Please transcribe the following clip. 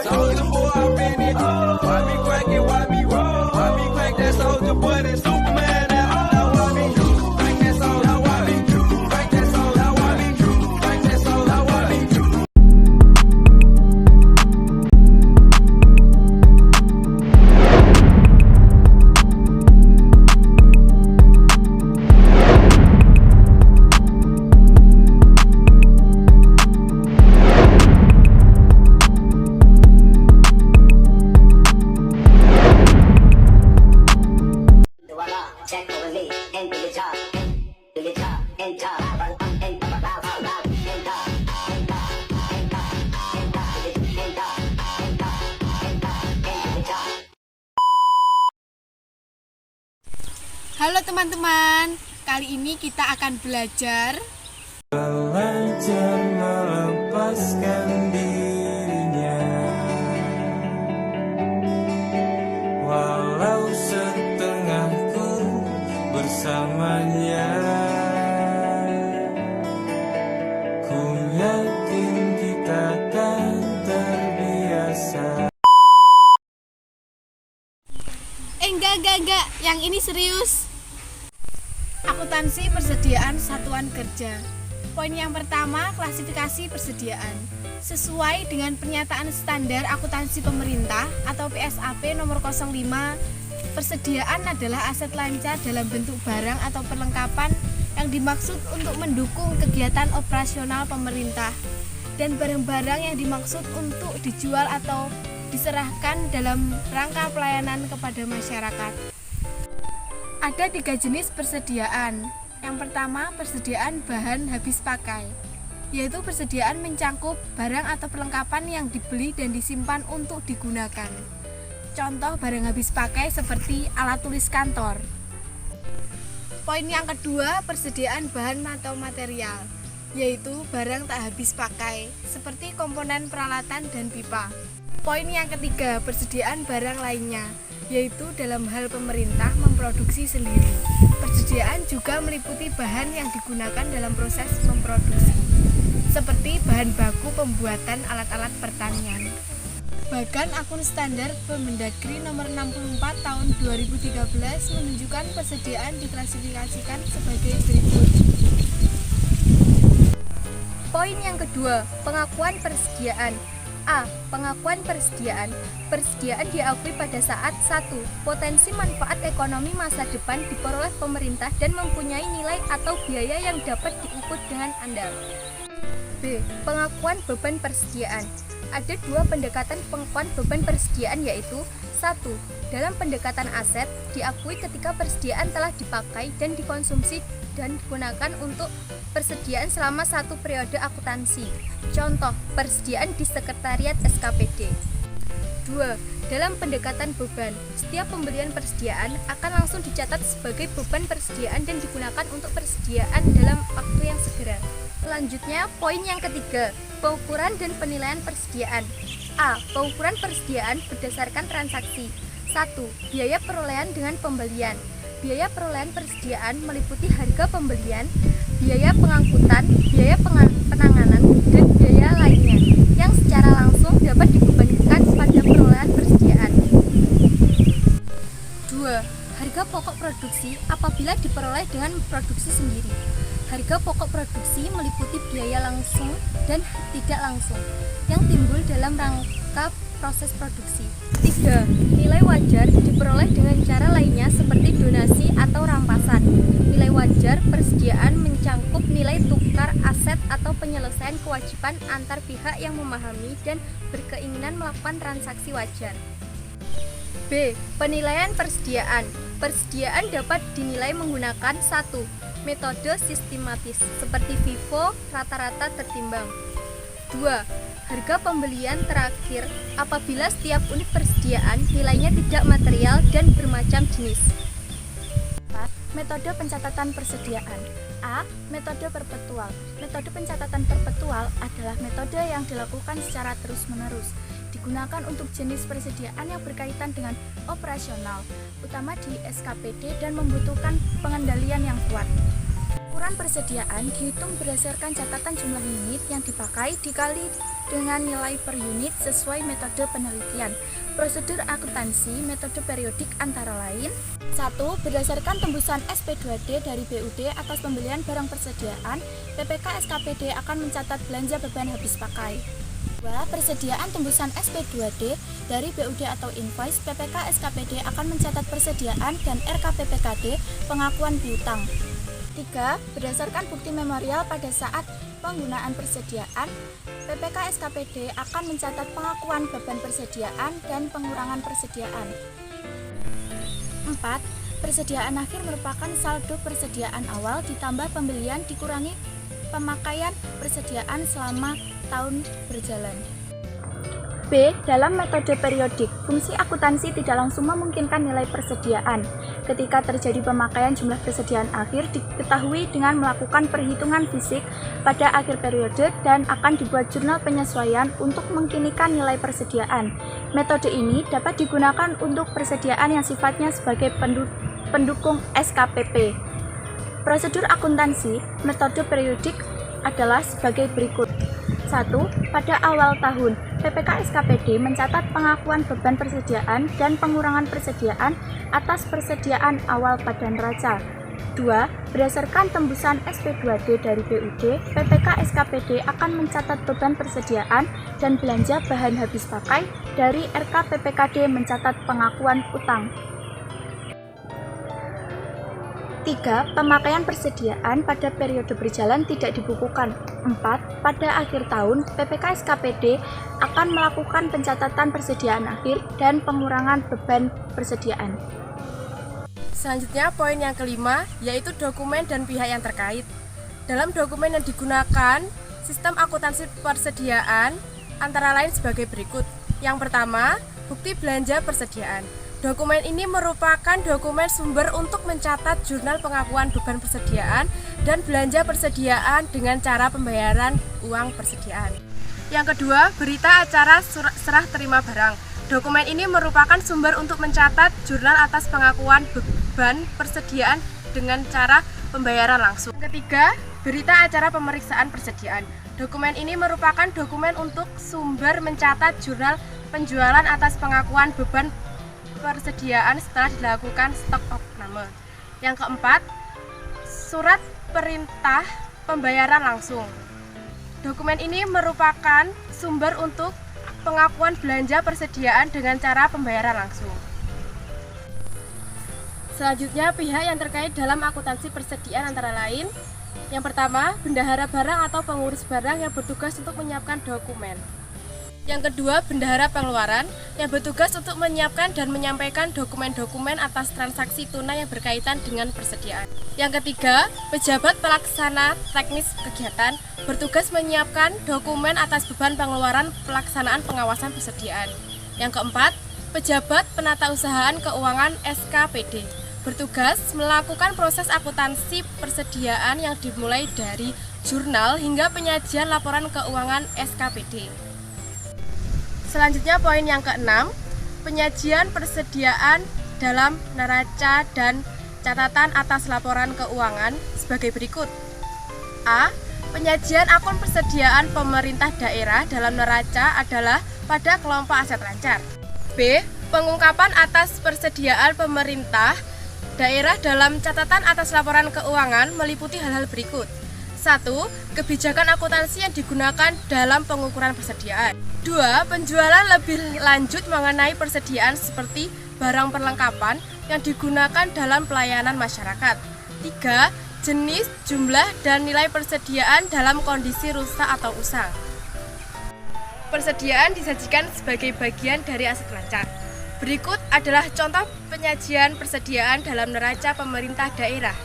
Soulja Boy, I been it. Why me crack it? Why me roll? Why me crack that Soulja Boy? That Superman and all. Now why me crack that soul? Now why me crack that soul? Now why me crack that soul? Now why me. Check over me and do the job, do the job and talk, and talk, and talk, and talk, and talk, and talk, and talk, and talk, and talk, and do the job. Halo teman-teman, kali ini kita akan belajar melepaskan dirinya, walau setengahku bersamanya. Ku yakin kita akan terbiasa. enggak, yang ini serius. Akuntansi persediaan satuan kerja. Poin yang pertama, klasifikasi persediaan. Sesuai dengan pernyataan standar akuntansi pemerintah atau PSAP nomor 05, persediaan adalah aset lancar dalam bentuk barang atau perlengkapan yang dimaksud untuk mendukung kegiatan operasional pemerintah dan barang-barang yang dimaksud untuk dijual atau diserahkan dalam rangka pelayanan kepada masyarakat. Ada 3 jenis persediaan. Yang pertama, persediaan bahan habis pakai, yaitu persediaan mencangkup barang atau perlengkapan yang dibeli dan disimpan untuk digunakan. Contoh barang habis pakai seperti alat tulis kantor. Poin yang kedua, persediaan bahan atau material, yaitu barang tak habis pakai, seperti komponen peralatan dan pipa. Poin yang ketiga, persediaan barang lainnya, yaitu dalam hal pemerintah memproduksi sendiri. Persediaan juga meliputi bahan yang digunakan dalam proses memproduksi, seperti bahan baku pembuatan alat-alat pertanian. Bagan Akun Standar Permendagri nomor 64 tahun 2013 menunjukkan persediaan diklasifikasikan sebagai berikut. Poin yang kedua, pengakuan persediaan. A. Pengakuan persediaan. Persediaan diakui pada saat 1. Potensi manfaat ekonomi masa depan diperoleh pemerintah dan mempunyai nilai atau biaya yang dapat diukur dengan andal. B. Pengakuan beban persediaan. Ada 2 pendekatan pengakuan beban persediaan, yaitu 1. Dalam pendekatan aset, diakui ketika persediaan telah dipakai dan dikonsumsi dan digunakan untuk persediaan selama 1 periode akuntansi. Contoh, persediaan di sekretariat SKPD. 2. Dalam pendekatan beban, setiap pembelian persediaan akan langsung dicatat sebagai beban persediaan dan digunakan untuk persediaan dalam waktu yang segera. Selanjutnya, poin yang ketiga, pengukuran dan penilaian persediaan. A. Pengukuran persediaan berdasarkan transaksi. 1. Biaya perolehan dengan pembelian. Biaya perolehan persediaan meliputi harga pembelian, biaya pengangkutan, biaya penanganan, dan biaya lainnya yang secara langsung dapat dibebankan pada perolehan persediaan. 2. Harga pokok produksi apabila diperoleh dengan produksi sendiri. Harga pokok produksi meliputi biaya langsung dan tidak langsung yang timbul dalam rangka proses produksi. 3. Nilai wajar diperoleh dengan cara lainnya seperti donasi atau rampasan. Nilai wajar persediaan mencangkup nilai tukar aset atau penyelesaian kewajiban antar pihak yang memahami dan berkeinginan melakukan transaksi wajar. B. Penilaian persediaan. Persediaan dapat dinilai menggunakan 1. Metode sistematis seperti FIFO, rata-rata tertimbang. 2. Harga pembelian terakhir apabila setiap unit persediaan nilainya tidak material dan bermacam jenis. 4. Metode pencatatan persediaan. A. Metode perpetual. Metode pencatatan perpetual adalah metode yang dilakukan secara terus-menerus. Digunakan untuk jenis persediaan yang berkaitan dengan operasional, utama di SKPD dan membutuhkan pengendalian yang kuat. Ukuran persediaan dihitung berdasarkan catatan jumlah unit yang dipakai dikali dengan nilai per unit sesuai metode penelitian. Prosedur akuntansi metode periodik antara lain: 1. Berdasarkan tembusan SP2D dari BUD atas pembelian barang persediaan, PPK SKPD akan mencatat belanja beban habis pakai. 2. Persediaan tembusan SP2D dari BUD atau invoice, PPK SKPD akan mencatat persediaan dan RKPPKD pengakuan piutang. 3. Berdasarkan bukti memorial pada saat penggunaan persediaan, PPK SKPD akan mencatat pengakuan beban persediaan dan pengurangan persediaan. 4. Persediaan akhir merupakan saldo persediaan awal ditambah pembelian dikurangi pemakaian persediaan selama tahun berjalan. B. Dalam metode periodik, fungsi akuntansi tidak langsung memungkinkan nilai persediaan. Ketika terjadi pemakaian jumlah persediaan akhir diketahui dengan melakukan perhitungan fisik pada akhir periode dan akan dibuat jurnal penyesuaian untuk mengkinikan nilai persediaan. Metode ini dapat digunakan untuk persediaan yang sifatnya sebagai pendukung SKPP. Prosedur akuntansi metode periodik adalah sebagai berikut. 1. Pada awal tahun, PPK SKPD mencatat pengakuan beban persediaan dan pengurangan persediaan atas persediaan awal pada neraca. 2. Berdasarkan tembusan SP2D dari BUD, PPK SKPD akan mencatat beban persediaan dan belanja bahan habis pakai. Dari RKPPKD mencatat pengakuan utang. 3. Pemakaian persediaan pada periode berjalan tidak dibukukan. 4. Pada akhir tahun, PPK SKPD akan melakukan pencatatan persediaan akhir dan pengurangan beban persediaan. Selanjutnya, poin yang kelima, yaitu dokumen dan pihak yang terkait. Dalam dokumen yang digunakan, sistem akuntansi persediaan antara lain sebagai berikut. Yang pertama, bukti belanja persediaan. Dokumen ini merupakan dokumen sumber untuk mencatat jurnal pengakuan beban persediaan dan belanja persediaan dengan cara pembayaran uang persediaan. Yang kedua, berita acara serah terima barang. Dokumen ini merupakan sumber untuk mencatat jurnal atas pengakuan beban persediaan dengan cara pembayaran langsung. Yang ketiga, berita acara pemeriksaan persediaan. Dokumen ini merupakan dokumen untuk sumber mencatat jurnal penjualan atas pengakuan beban persediaan setelah dilakukan stok opname. Yang keempat, surat perintah pembayaran langsung. Dokumen ini merupakan sumber untuk pengakuan belanja persediaan dengan cara pembayaran langsung. Selanjutnya, pihak yang terkait dalam akuntansi persediaan antara lain: yang pertama, bendahara barang atau pengurus barang yang bertugas untuk menyiapkan dokumen. Yang kedua, bendahara pengeluaran yang bertugas untuk menyiapkan dan menyampaikan dokumen-dokumen atas transaksi tunai yang berkaitan dengan persediaan. Yang ketiga, pejabat pelaksana teknis kegiatan bertugas menyiapkan dokumen atas beban pengeluaran pelaksanaan pengawasan persediaan. Yang keempat, pejabat penatausahaan keuangan SKPD bertugas melakukan proses akuntansi persediaan yang dimulai dari jurnal hingga penyajian laporan keuangan SKPD. Selanjutnya, poin yang keenam, penyajian persediaan dalam neraca dan catatan atas laporan keuangan sebagai berikut. A. Penyajian akun persediaan pemerintah daerah dalam neraca adalah pada kelompok aset lancar. B. Pengungkapan atas persediaan pemerintah daerah dalam catatan atas laporan keuangan meliputi hal-hal berikut. 1. Kebijakan akuntansi yang digunakan dalam pengukuran persediaan. 2. Penjualan lebih lanjut mengenai persediaan seperti barang perlengkapan yang digunakan dalam pelayanan masyarakat. 3. Jenis, jumlah, dan nilai persediaan dalam kondisi rusak atau usang. Persediaan disajikan sebagai bagian dari aset lancar. Berikut adalah contoh penyajian persediaan dalam neraca pemerintah daerah.